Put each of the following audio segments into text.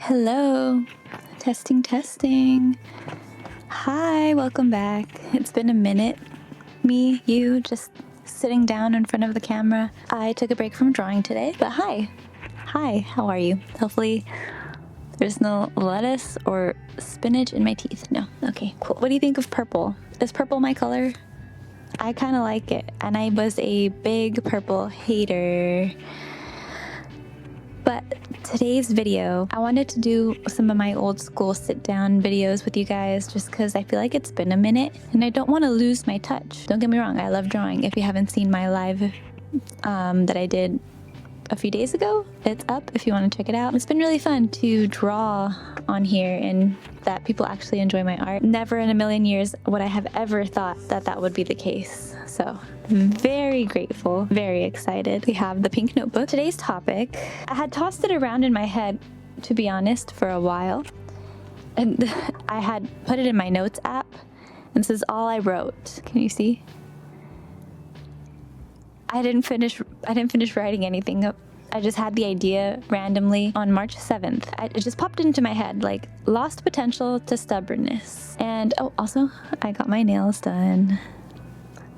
Hello. Testing. Hi, welcome back. It's been a minute. Me, you, just sitting down in front of the camera. I took a break from drawing today, but hi. Hi, how are you? Hopefully there's no lettuce or spinach in my teeth. No. Okay, cool. What do you think of purple? Is purple my color? I kind of like it, and I was a big purple hater. But today's video, I wanted to do some of my old school sit-down videos with you guys just because I feel like it's been a minute and I don't want to lose my touch. Don't get me wrong, I love drawing. If you haven't seen my live that I did a few days ago, it's up if you want to check it out. It's been really fun to draw on here and that people actually enjoy my art. Never in a million years would I have ever thought that that would be the case. So very grateful, very excited. We have the pink notebook. Today's topic, I had tossed it around in my head, to be honest, for a while. And I had put it in my notes app, and this is all I wrote. Can you see? I didn't finish writing anything up. I just had the idea randomly on March 7th. It just popped into my head, like, lost potential to stubbornness. And, oh, also, I got my nails done.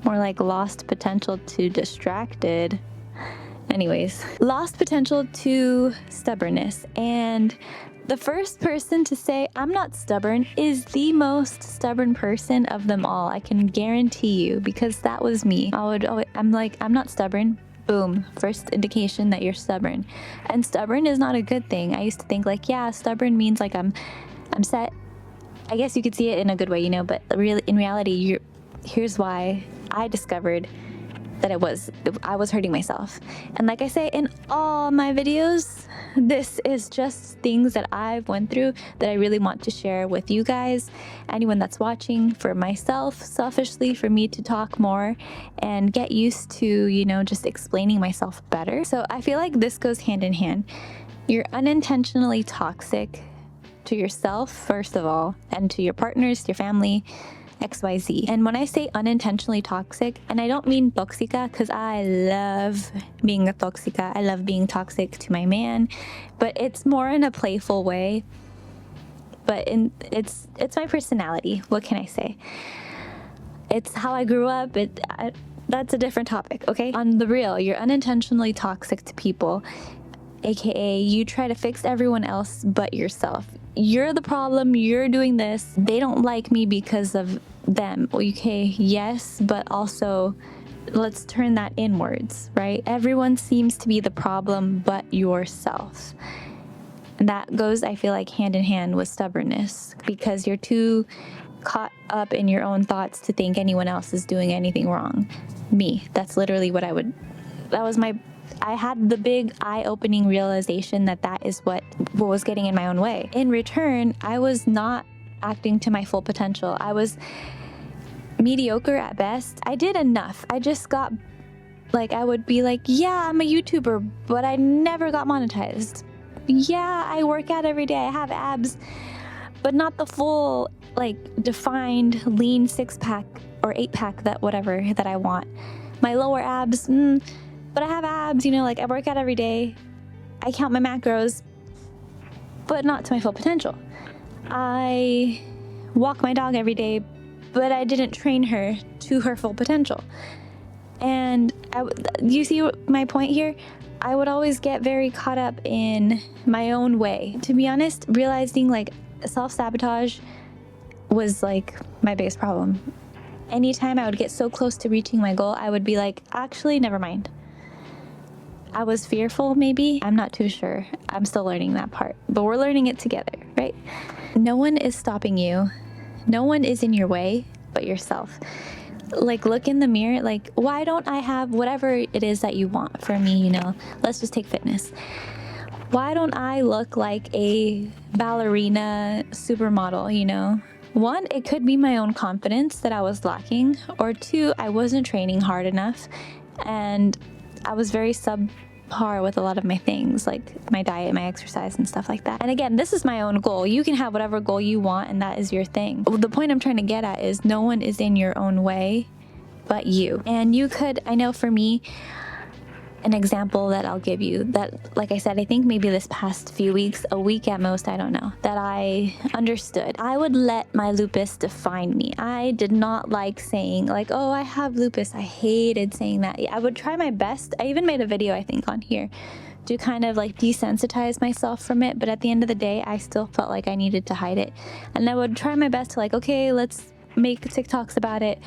More like lost potential to distracted. Anyways, lost potential to stubbornness. And the first person to say I'm not stubborn is the most stubborn person of them all. I can guarantee you, because that was me. I'm like, I'm not stubborn. Boom, first indication that you're stubborn. And stubborn is not a good thing. I used to think like, yeah, stubborn means like I'm set. I guess you could see it in a good way, you know, but really in reality, here's why I discovered that I was hurting myself. And like I say in all my videos, this is just things that I've went through that I really want to share with you guys, anyone that's watching, for myself, selfishly, for me to talk more and get used to, you know, just explaining myself better. So I feel like this goes hand in hand. You're unintentionally toxic to yourself, first of all, and to your partners, your family, XYZ. And when I say unintentionally toxic, and I don't mean toxica, because I love being a toxica. I love being toxic to my man, but it's more in a playful way. But it's my personality. What can I say? It's how I grew up. That's a different topic, okay? On the real, you're unintentionally toxic to people, aka you try to fix everyone else but yourself. You're the problem, you're doing this, they don't like me because of them. Okay, yes, but also let's turn that inwards, right? Everyone seems to be the problem but yourself. And that goes, I feel like, hand in hand with stubbornness, because you're too caught up in your own thoughts to think anyone else is doing anything wrong. Me, that's literally what I had the big eye-opening realization that is what was getting in my own way. In return, I was not acting to my full potential. I was mediocre at best. I did enough. I just got, like, I would be like, yeah, I'm a YouTuber, but I never got monetized. Yeah, I work out every day. I have abs, but not the full, like, defined lean 6-pack or 8-pack that I want. My lower abs, but I have abs, you know, like I work out every day. I count my macros, but not to my full potential. I walk my dog every day, but I didn't train her to her full potential. And you see my point here? I would always get very caught up in my own way. To be honest, realizing like self-sabotage was like my biggest problem. Anytime I would get so close to reaching my goal, I would be like, actually, never mind. I was fearful, maybe. I'm not too sure. I'm still learning that part, but we're learning it together, right? No one is stopping you. No one is in your way but yourself. Like, look in the mirror, like, why don't I have whatever it is that you want? For me, you know, let's just take fitness. Why don't I look like a ballerina supermodel, you know? One, it could be my own confidence that I was lacking, or two, I wasn't training hard enough, and I was very subpar with a lot of my things, like my diet, my exercise, and stuff like that. And again, this is my own goal. You can have whatever goal you want, and that is your thing. The point I'm trying to get at is no one is in your own way but you. And you could, I know for me, an example that I'll give you that, like I said, I think maybe this past few weeks, a week at most, I don't know, that I understood. I would let my lupus define me. I did not like saying like, oh, I have lupus. I hated saying that. I would try my best. I even made a video, I think, on here to kind of like desensitize myself from it. But at the end of the day, I still felt like I needed to hide it. And I would try my best to like, okay, let's make TikToks about it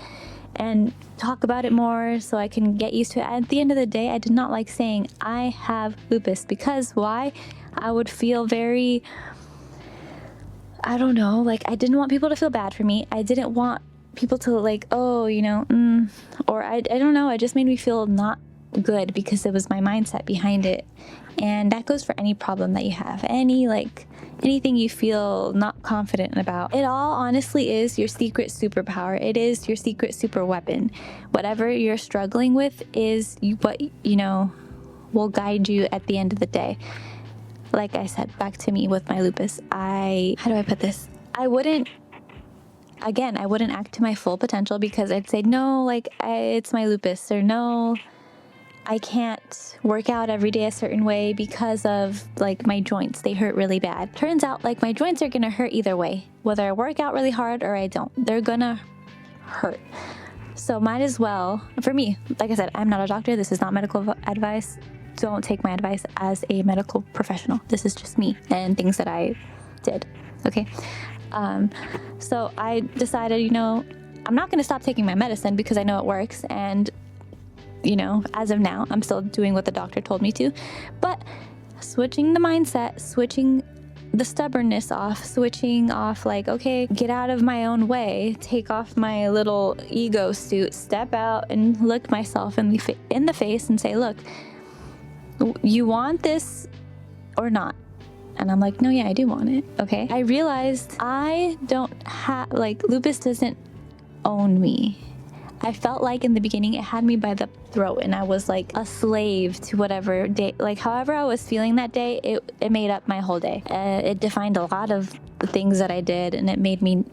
and talk about it more so I can get used to it. At the end of the day, I did not like saying I have lupus, because why? I would feel very, I don't know, like I didn't want people to feel bad for me. I didn't want people to like, oh, you know, or I don't know, it just made me feel not good because it was my mindset behind it. And that goes for any problem that you have, anything you feel not confident about. It all honestly is your secret superpower. It is your secret super weapon. Whatever you're struggling with is what, you know, will guide you at the end of the day. Like I said, back to me with my lupus. How do I put this? I wouldn't act to my full potential, because I'd say, no, like it's my lupus, or no, I can't work out every day a certain way because of like my joints. They hurt really bad. Turns out like my joints are gonna hurt either way, whether I work out really hard or I don't. They're gonna hurt. So might as well, for me, like I said, I'm not a doctor. This is not medical advice. Don't take my advice as a medical professional. This is just me and things that I did. Okay. So I decided, you know, I'm not gonna stop taking my medicine because I know it works, and you know, as of now, I'm still doing what the doctor told me to, but switching the mindset, switching the stubbornness off, switching off like, okay, get out of my own way, take off my little ego suit, step out and look myself in the face and say, look, you want this or not? And I'm like, no, yeah, I do want it. Okay. I realized I don't have, like, lupus doesn't own me. I felt like in the beginning it had me by the throat, and I was like a slave to whatever day, like however I was feeling that day, it made up my whole day. It defined a lot of the things that I did, and it made me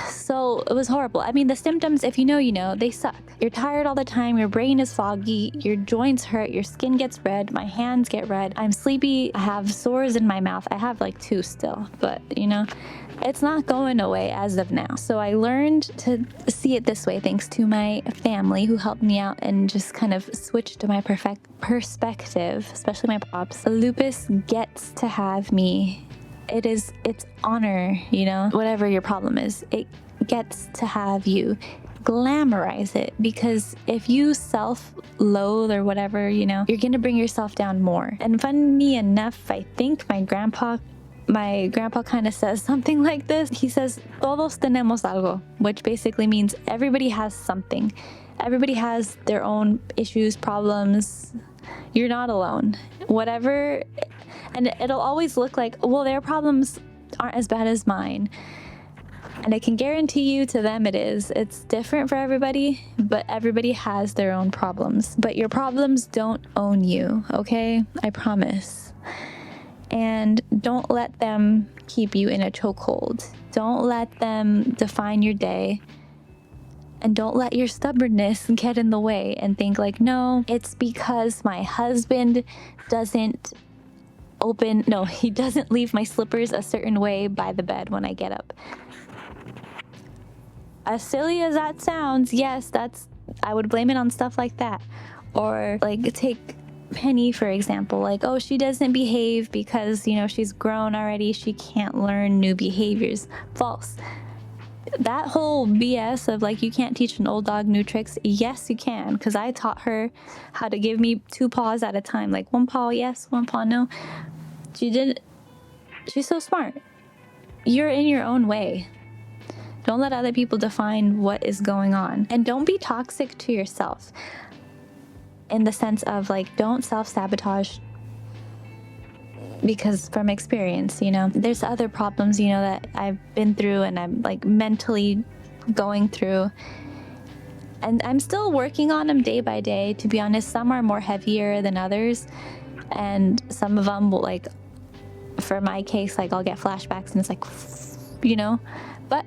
so it was horrible. I mean, the symptoms, if you know, you know, they suck. You're tired all the time, your brain is foggy, your joints hurt, your skin gets red, my hands get red, I'm sleepy, I have sores in my mouth. I have like 2 still, but you know, it's not going away as of now. So I learned to see it this way thanks to my family, who helped me out and just kind of switched to my perspective, especially my pops. Lupus gets to have me. It's honor, you know, whatever your problem is, it gets to have you. Glamorize it, because if you self-loathe or whatever, you know, you're gonna bring yourself down more. And funny enough, I think my grandpa kind of says something like this. He says, todos tenemos algo, which basically means everybody has something. Everybody has their own issues, problems. You're not alone. Whatever, and it'll always look like, well, their problems aren't as bad as mine. And I can guarantee you, to them it is. It's different for everybody, but everybody has their own problems. But your problems don't own you, okay? I promise. And don't let them keep you in a chokehold. Don't let them define your day. And don't let your stubbornness get in the way and think like, no, it's because my husband doesn't he doesn't leave my slippers a certain way by the bed when I get up. As silly as that sounds, yes, I would blame it on stuff like that. Or like, take Penny, for example, like, oh, she doesn't behave because, you know, she's grown already, she can't learn new behaviors. False. That whole BS of like, you can't teach an old dog new tricks. Yes, you can, because I taught her how to give me 2 paws at a time, like 1 paw yes, 1 paw no. She's so smart. You're in your own way. Don't let other people define what is going on. And don't be toxic to yourself, in the sense of like, don't self-sabotage, because from experience, you know, there's other problems, you know, that I've been through and I'm like mentally going through, and I'm still working on them day by day. To be honest, some are more heavier than others, and some of them will, like, for my case, like, I'll get flashbacks and it's like, you know, but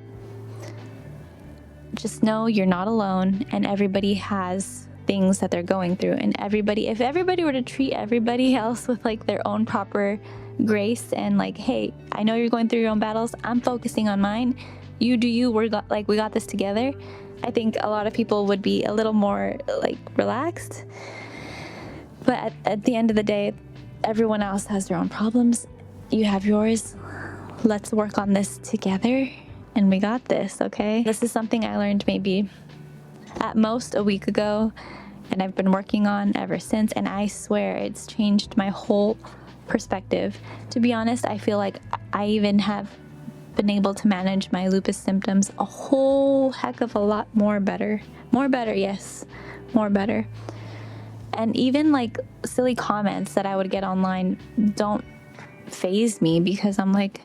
just know you're not alone, and everybody has things that they're going through. And if everybody were to treat everybody else with like their own proper grace and like, hey, I know you're going through your own battles, I'm focusing on mine, you do you, we got this together, I think a lot of people would be a little more like relaxed. But at the end of the day, everyone else has their own problems, you have yours. Let's work on this together, and we got this. Okay, this is something I learned maybe at most a week ago, and I've been working on ever since, and I swear it's changed my whole perspective. To be honest, I feel like I even have been able to manage my lupus symptoms a whole heck of a lot more better. Yes, more better. And even like silly comments that I would get online don't faze me, because I'm like,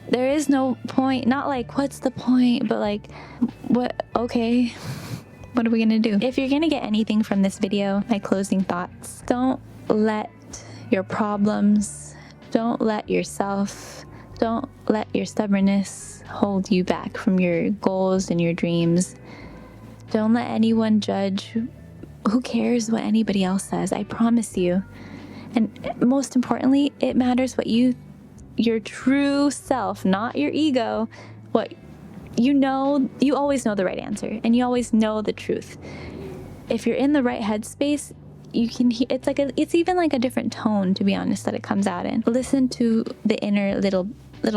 there is no point, not like what's the point, but like, what, okay, what are we gonna do? If you're gonna get anything from this video, my closing thoughts: don't let your problems, don't let yourself, don't let your stubbornness hold you back from your goals and your dreams. Don't let anyone judge. Who cares what anybody else says? I promise you. And most importantly, it matters what your true self, not your ego, what you know. You always know the right answer, and you always know the truth. If you're in the right headspace, you can hear, it's even like a different tone, to be honest, that it comes out in. Listen to the inner little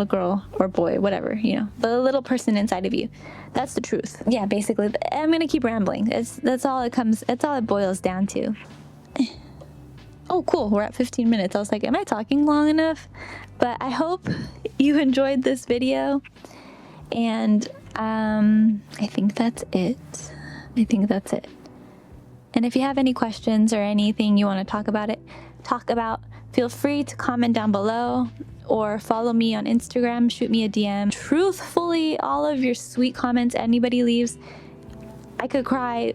girl or boy, whatever, you know, the little person inside of you. That's the truth. Yeah, basically, I'm gonna keep rambling. That's all it boils down to. Oh, cool, we're at 15 minutes. I was like, am I talking long enough? But I hope you enjoyed this video, and I think that's it. And if you have any questions or anything you want to talk about, feel free to comment down below or follow me on Instagram, shoot me a DM. Truthfully, all of your sweet comments anybody leaves, I could cry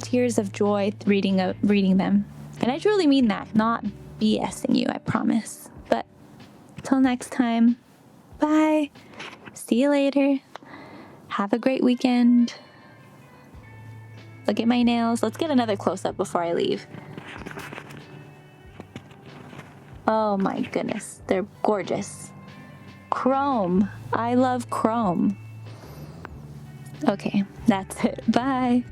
tears of joy reading them. And I truly mean that, not BSing you, I promise. But till next time, bye. See you later. Have a great weekend. Look at my nails. Let's get another close-up before I leave. Oh my goodness, they're gorgeous. Chrome. I love chrome. Okay, that's it. Bye.